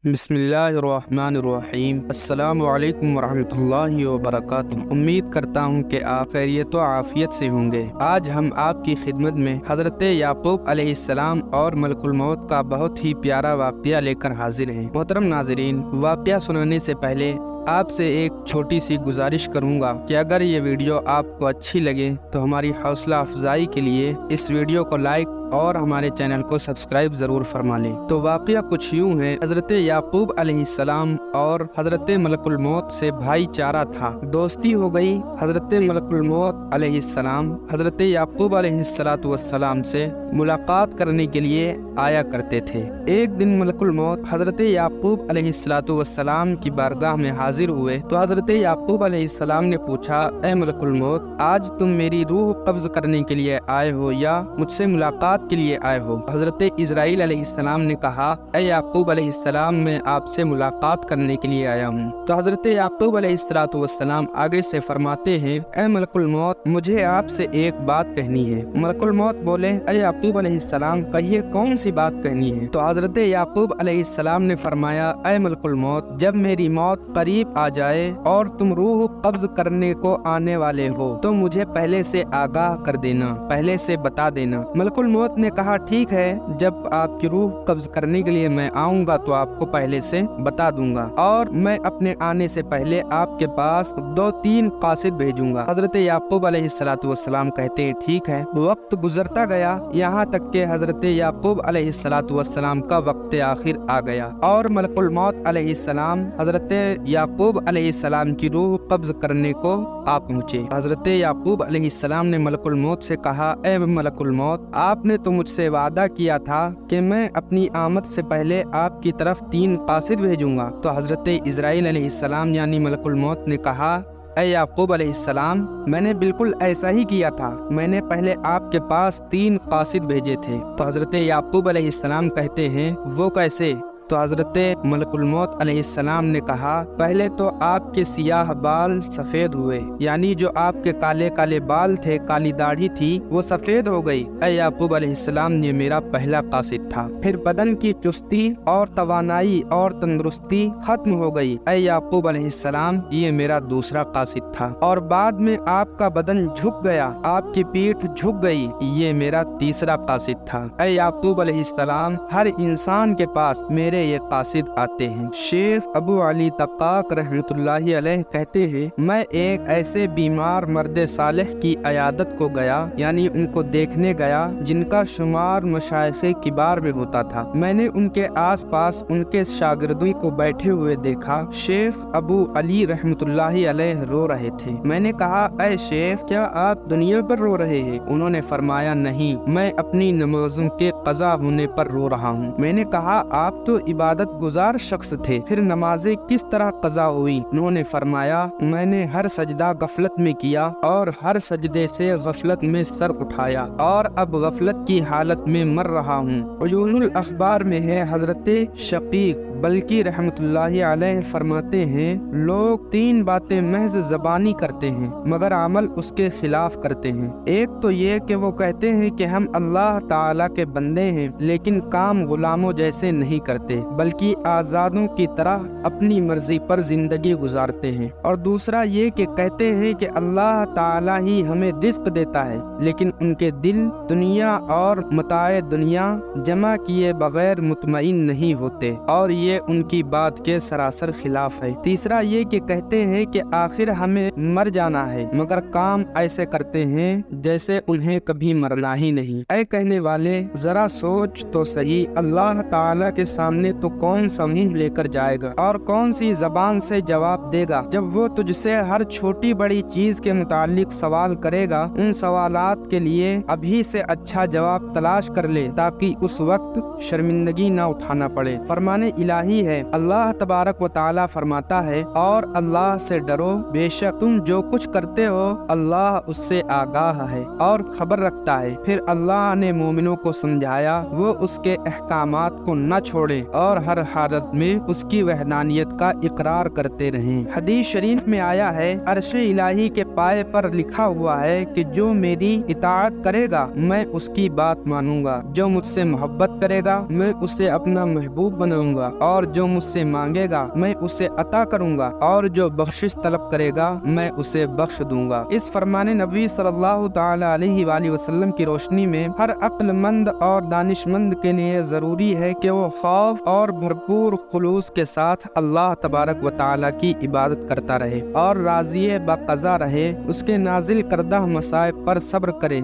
بسم اللہ الرحمن الرحیم۔ السلام علیکم ورحمۃ اللہ وبرکاتہ۔ امید کرتا ہوں کہ آپ خیریت و عافیت سے ہوں گے۔ آج ہم آپ کی خدمت میں حضرت یعقوب علیہ السلام اور ملک الموت کا بہت ہی پیارا واقعہ لے کر حاضر ہیں۔ محترم ناظرین، واقعہ سنانے سے پہلے آپ سے ایک چھوٹی سی گزارش کروں گا کہ اگر یہ ویڈیو آپ کو اچھی لگے تو ہماری حوصلہ افزائی کے لیے اس ویڈیو کو لائک اور ہمارے چینل کو سبسکرائب ضرور فرما لیں۔ تو واقعہ کچھ یوں ہے، حضرت یعقوب علیہ السلام اور حضرت ملک الموت سے بھائی چارہ تھا، دوستی ہو گئی۔ حضرت ملک الموت علیہ السلام حضرت یعقوب علیہ السلام سے ملاقات کرنے کے لیے آیا کرتے تھے۔ ایک دن ملک الموت حضرت یعقوب علیہ السلام کی بارگاہ میں حاضر ہوئے تو حضرت یعقوب علیہ السلام نے پوچھا، اے ملک الموت، آج تم میری روح قبض کرنے کے لیے آئے ہو یا مجھ سے ملاقات کے لیے آئے ہو؟ حضرت اسرائیل علیہ السلام نے کہا، اے یعقوب علیہ السلام، میں آپ سے ملاقات کرنے کے لیے آیا ہوں۔ تو حضرت یعقوب علیہ السلام آگے سے فرماتے ہیں، اے ملک الموت، مجھے آپ سے ایک بات کہنی ہے۔ ملک الموت بولے، اے یعقوب علیہ السلام، کہیے کون سی بات کہنی ہے؟ تو حضرت یعقوب علیہ السلام نے فرمایا، اے ملک الموت، جب میری موت قریب آ جائے اور تم روح قبض کرنے کو آنے والے ہو تو مجھے پہلے سے آگاہ کر دینا، پہلے سے بتا دینا۔ ملک الموت نے کہا، ٹھیک ہے، جب آپ کی روح قبض کرنے کے لیے میں آؤں گا تو آپ کو پہلے سے بتا دوں گا، اور میں اپنے آنے سے پہلے آپ کے پاس 2-3 قاصد بھیجوں گا۔ حضرت یعقوب علیہ السلام کہتے ہیں، ٹھیک ہے۔ وقت گزرتا گیا، یہاں تک کہ حضرت یعقوب علیہ السلام کا وقت آخر آ گیا اور ملک الموت علیہ السلام حضرت یعقوب علیہ السلام کی روح قبض کرنے کو آ پہنچے۔ حضرت یعقوب علیہ السلام نے ملک الموت سے کہا، اے ملک الموت، آپ نے تو مجھ سے وعدہ کیا تھا کہ میں اپنی آمد سے پہلے آپ کی طرف 3 قاصد بھیجوں گا۔ تو حضرت اسرائیل علیہ السلام یعنی ملک الموت نے کہا، اے یعقوب علیہ السلام، میں نے بالکل ایسا ہی کیا تھا، میں نے پہلے آپ کے پاس 3 قاصد بھیجے تھے۔ تو حضرت یعقوب علیہ السلام کہتے ہیں، وہ کیسے؟ تو حضرت ملک الموت علیہ السلام نے کہا، پہلے تو آپ کے سیاہ بال سفید ہوئے، یعنی جو آپ کے کالے کالے بال تھے، کالی داڑھی تھی، وہ سفید ہو گئی۔ اے یعقوب علیہ السلام، یہ میرا پہلا قاصد تھا۔ پھر بدن کی چستی اور توانائی اور تندرستی ختم ہو گئی۔ اے یعقوب علیہ السلام، یہ میرا دوسرا قاصد تھا۔ اور بعد میں آپ کا بدن جھک گیا، آپ کی پیٹھ جھک گئی، یہ میرا تیسرا قاصد تھا۔ اے یعقوب علیہ السلام، ہر انسان کے پاس میرے یہ قاصد آتے ہیں۔ شیخ ابو علی تقاق رحمۃ اللہ علیہ کہتے ہیں، میں ایک ایسے بیمار مرد صالح کی عیادت کو گیا، یعنی ان کو دیکھنے گیا، جن کا شمار مشائخ کبار میں ہوتا تھا۔ میں نے ان کے آس پاس ان کے شاگردوں کو بیٹھے ہوئے دیکھا۔ شیخ ابو علی رحمۃ اللہ علیہ رو رہے تھے۔ میں نے کہا، اے شیخ، کیا آپ دنیا پر رو رہے ہیں؟ انہوں نے فرمایا، نہیں، میں اپنی نمازوں کے قضا ہونے پر رو رہا ہوں۔ میں نے کہا، آپ تو عبادت گزار شخص تھے، پھر نمازیں کس طرح قضا ہوئی؟ انہوں نے فرمایا، میں نے ہر سجدہ غفلت میں کیا اور ہر سجدے سے غفلت میں سر اٹھایا، اور اب غفلت کی حالت میں مر رہا ہوں۔ عیون الاخبار میں ہے، حضرت شقیق بلقی رحمۃ اللہ علیہ فرماتے ہیں، لوگ 3 باتیں محض زبانی کرتے ہیں مگر عمل اس کے خلاف کرتے ہیں۔ ایک تو یہ کہ وہ کہتے ہیں کہ ہم اللہ تعالیٰ کے بندے ہیں، لیکن کام غلاموں جیسے نہیں کرتے بلکہ آزادوں کی طرح اپنی مرضی پر زندگی گزارتے ہیں۔ اور دوسرا یہ کہ کہتے ہیں کہ اللہ تعالیٰ ہی ہمیں رزق دیتا ہے، لیکن ان کے دل دنیا اور متاع دنیا جمع کیے بغیر مطمئن نہیں ہوتے، اور یہ ان کی بات کے سراسر خلاف ہے۔ تیسرا یہ کہ کہتے ہیں کہ آخر ہمیں مر جانا ہے، مگر کام ایسے کرتے ہیں جیسے انہیں کبھی مرنا ہی نہیں۔ اے کہنے والے، ذرا سوچ تو صحیح، اللہ تعالیٰ کے سامنے تو کون سا منہ لے کر جائے گا اور کون سی زبان سے جواب دے گا جب وہ تجھ سے ہر چھوٹی بڑی چیز کے متعلق سوال کرے گا؟ ان سوالات کے لیے ابھی سے اچھا جواب تلاش کر لے تاکہ اس وقت شرمندگی نہ اٹھانا پڑے۔ فرمان الہی ہے، اللہ تبارک و تعالیٰ فرماتا ہے، اور اللہ سے ڈرو، بے شک تم جو کچھ کرتے ہو اللہ اس سے آگاہ ہے اور خبر رکھتا ہے۔ پھر اللہ نے مومنوں کو سمجھایا وہ اس کے احکامات کو نہ چھوڑیں اور ہر حالت میں اس کی وحدانیت کا اقرار کرتے رہیں۔ حدیث شریف میں آیا ہے، عرش الہی کے پائے پر لکھا ہوا ہے کہ جو میری اطاعت کرے گا میں اس کی بات مانوں گا، جو مجھ سے محبت کرے گا میں اسے اپنا محبوب بناؤں گا، اور جو مجھ سے مانگے گا میں اسے عطا کروں گا، اور جو بخشش طلب کرے گا میں اسے بخش دوں گا۔ اس فرمان نبی صلی اللہ تعالی علیہ وآلہ وسلم کی روشنی میں ہر عقل مند اور دانش مند کے لیے ضروری ہے کہ وہ خوف اور بھرپور خلوص کے ساتھ اللہ تبارک و تعالی کی عبادت کرتا رہے اور راضی بقضا رہے، اس کے نازل کردہ مصائب پر صبر کرے،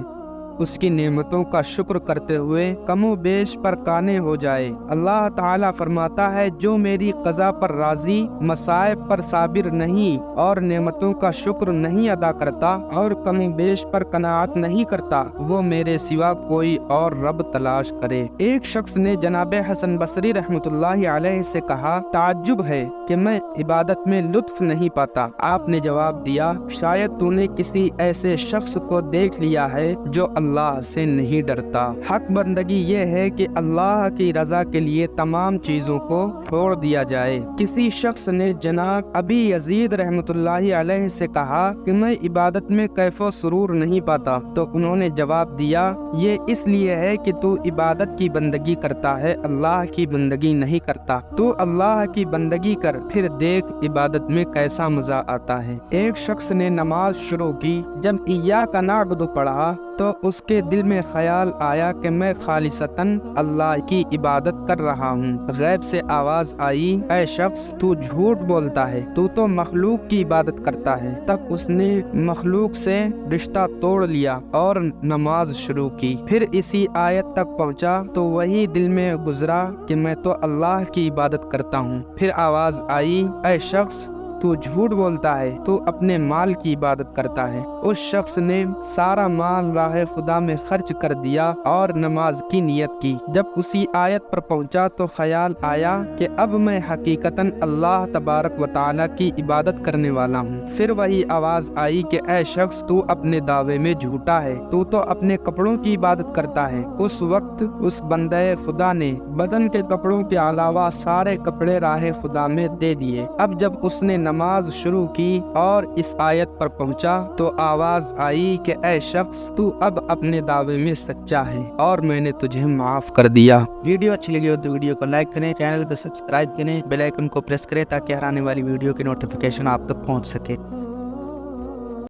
اس کی نعمتوں کا شکر کرتے ہوئے کم و بیش پر قانع ہو جائے۔ اللہ تعالیٰ فرماتا ہے جو میری قضا پر راضی، مصائب پر صابر نہیں اور نعمتوں کا شکر نہیں ادا کرتا اور کم و بیش پر قناعت نہیں کرتا، وہ میرے سوا کوئی اور رب تلاش کرے۔ ایک شخص نے جناب حسن بصری رحمۃ اللہ علیہ سے کہا، تعجب ہے کہ میں عبادت میں لطف نہیں پاتا۔ آپ نے جواب دیا، شاید تو نے کسی ایسے شخص کو دیکھ لیا ہے جو اللہ سے نہیں ڈرتا۔ حق بندگی یہ ہے کہ اللہ کی رضا کے لیے تمام چیزوں کو چھوڑ دیا جائے۔ کسی شخص نے جناب ابی یزید رحمۃ اللہ علیہ سے کہا کہ میں عبادت میں کیف و سرور نہیں پاتا، تو انہوں نے جواب دیا، یہ اس لیے ہے کہ تو عبادت کی بندگی کرتا ہے، اللہ کی بندگی نہیں کرتا۔ تو اللہ کی بندگی کر، پھر دیکھ عبادت میں کیسا مزہ آتا ہے۔ ایک شخص نے نماز شروع کی، جب ایاک نعبد پڑھا تو اس کے دل میں خیال آیا کہ میں خالصتاً اللہ کی عبادت کر رہا ہوں۔ غیب سے آواز آئی، اے شخص تو جھوٹ بولتا ہے، تو مخلوق کی عبادت کرتا ہے۔ تب اس نے مخلوق سے رشتہ توڑ لیا اور نماز شروع کی۔ پھر اسی آیت تک پہنچا تو وہی دل میں گزرا کہ میں تو اللہ کی عبادت کرتا ہوں۔ پھر آواز آئی، اے شخص تو جھوٹ بولتا ہے، تو اپنے مال کی عبادت کرتا ہے۔ اس شخص نے سارا مال راہ خدا میں خرچ کر دیا اور نماز کی نیت کی۔ جب اسی آیت پر پہنچا تو خیال آیا کہ اب میں حقیقتاً اللہ تبارک و تعالیٰ کی عبادت کرنے والا ہوں۔ پھر وہی آواز آئی کہ اے شخص تو اپنے دعوے میں جھوٹا ہے، تو اپنے کپڑوں کی عبادت کرتا ہے۔ اس وقت اس بندے خدا نے بدن کے کپڑوں کے علاوہ سارے کپڑے راہ خدا میں دے دیے۔ اب جب اس نے نماز شروع کی اور اس آیت پر پہنچا تو آواز آئی کہ اے شخص تو اب اپنے دعوے میں سچا ہے اور میں نے تجھے معاف کر دیا۔ ویڈیو اچھی لگی ہو تو ویڈیو کو لائک کریں، چینل کو سبسکرائب کریں، بیل آئیکن کو پریس کریں تاکہ ہر آنے والی ویڈیو کی نوٹیفیکیشن آپ تک پہنچ سکے۔